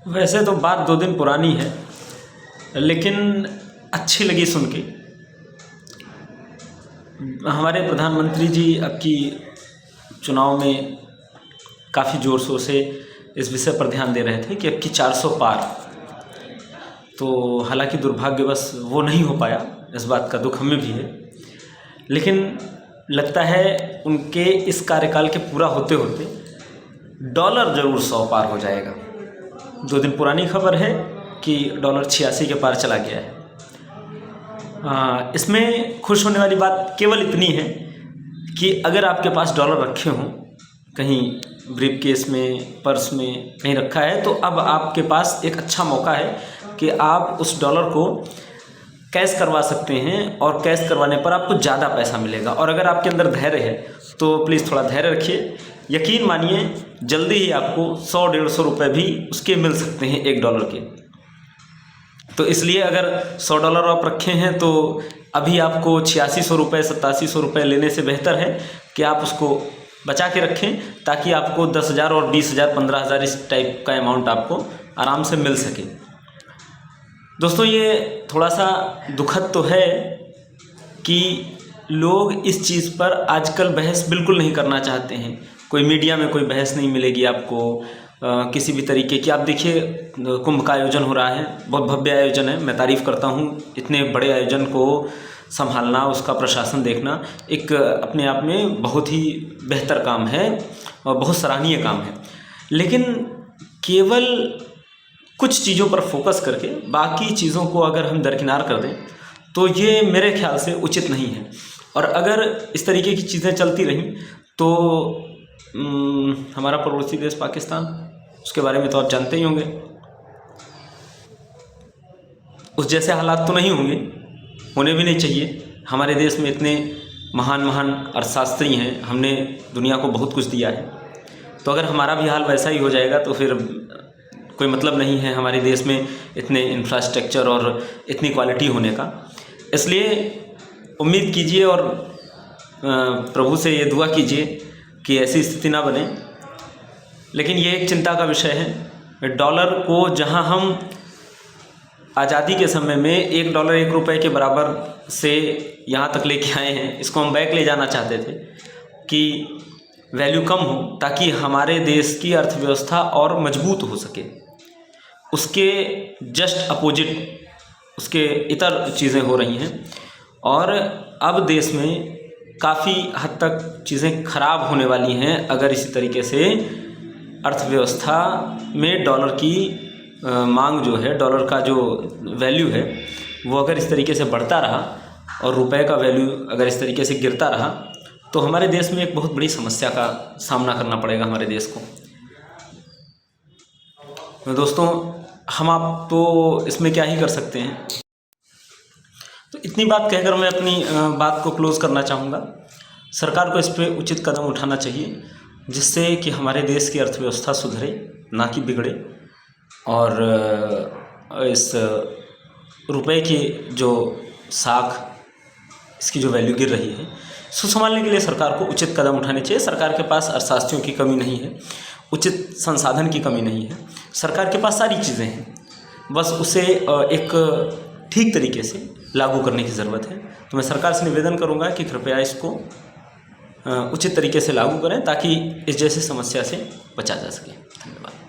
वैसे तो बात 2 दिन पुरानी है, लेकिन अच्छी लगी सुन के। हमारे प्रधानमंत्री जी अब की चुनाव में काफ़ी ज़ोर शोर से इस विषय पर ध्यान दे रहे थे कि अब की 400 पार। तो हालांकि दुर्भाग्यवश वो नहीं हो पाया, इस बात का दुख हमें भी है, लेकिन लगता है उनके इस कार्यकाल के पूरा होते होते डॉलर ज़रूर 100 पार हो जाएगा। 2 दिन पुरानी खबर है कि डॉलर 86 के पार चला गया है। इसमें खुश होने वाली बात केवल इतनी है कि अगर आपके पास डॉलर रखे हों कहीं ब्रीफ केस में, पर्स में कहीं रखा है, तो अब आपके पास एक अच्छा मौका है कि आप उस डॉलर को कैश करवा सकते हैं और कैश करवाने पर आपको ज़्यादा पैसा मिलेगा। और अगर आपके अंदर धैर्य है तो प्लीज़ थोड़ा धैर्य रखिए। यकीन मानिए जल्दी ही आपको 100-150 रुपये भी उसके मिल सकते हैं $1 के। तो इसलिए अगर $100 आप रखे हैं तो अभी आपको 8600 रुपये 8700 रुपये लेने से बेहतर है कि आप उसको बचा के रखें, ताकि आपको 10,000 और 20,000 15,000 इस टाइप का अमाउंट आपको आराम से मिल सके। दोस्तों, ये थोड़ा सा दुखद तो है कि लोग इस चीज़ पर आजकल बहस बिल्कुल नहीं करना चाहते हैं। कोई मीडिया में कोई बहस नहीं मिलेगी आपको किसी भी तरीके की। आप देखिए, कुंभ का आयोजन हो रहा है, बहुत भव्य आयोजन है, मैं तारीफ़ करता हूँ। इतने बड़े आयोजन को संभालना, उसका प्रशासन देखना एक अपने आप में बहुत ही बेहतर काम है और बहुत सराहनीय काम है। लेकिन केवल कुछ चीज़ों पर फोकस करके बाकी चीज़ों को अगर हम दरकिनार कर दें तो ये मेरे ख्याल से उचित नहीं है। और अगर इस तरीके की चीज़ें चलती रहीं तो हमारा पड़ोसी देश पाकिस्तान, उसके बारे में तो आप जानते ही होंगे, उस जैसे हालात तो नहीं होंगे, होने भी नहीं चाहिए। हमारे देश में इतने महान महान अर्थशास्त्री हैं, हमने दुनिया को बहुत कुछ दिया है, तो अगर हमारा भी हाल वैसा ही हो जाएगा तो फिर कोई मतलब नहीं है हमारे देश में इतने इंफ्रास्ट्रक्चर और इतनी क्वालिटी होने का। इसलिए उम्मीद कीजिए और प्रभु से ये दुआ कीजिए कि ऐसी स्थिति ना बने। लेकिन ये एक चिंता का विषय है। डॉलर को जहां हम आज़ादी के समय में $1 1 रुपये के बराबर से यहाँ तक लेके आए हैं, इसको हम बैक ले जाना चाहते थे कि वैल्यू कम हो ताकि हमारे देश की अर्थव्यवस्था और मजबूत हो सके। उसके जस्ट अपोजिट उसके इतर चीज़ें हो रही हैं और अब देश में काफ़ी हद तक चीज़ें खराब होने वाली हैं अगर इसी तरीके से अर्थव्यवस्था में डॉलर की मांग जो है, डॉलर का जो वैल्यू है वो अगर इस तरीके से बढ़ता रहा और रुपए का वैल्यू अगर इस तरीके से गिरता रहा तो हमारे देश में एक बहुत बड़ी समस्या का सामना करना पड़ेगा हमारे देश को। तो दोस्तों, हम आप तो इसमें क्या ही कर सकते हैं। तो इतनी बात कहकर मैं अपनी बात को क्लोज़ करना चाहूँगा। सरकार को इस पर उचित कदम उठाना चाहिए जिससे कि हमारे देश की अर्थव्यवस्था सुधरे, ना कि बिगड़े। और इस रुपए की जो साख, इसकी जो वैल्यू गिर रही है, इसको संभालने के लिए सरकार को उचित कदम उठाने चाहिए। सरकार के पास अर्थशास्त्रियों की कमी नहीं है, उचित संसाधन की कमी नहीं है, सरकार के पास सारी चीज़ें हैं, बस उसे एक ठीक तरीके से लागू करने की ज़रूरत है। तो मैं सरकार से निवेदन करूंगा कि कृपया इसको उचित तरीके से लागू करें ताकि इस जैसी समस्या से बचा जा सके। धन्यवाद।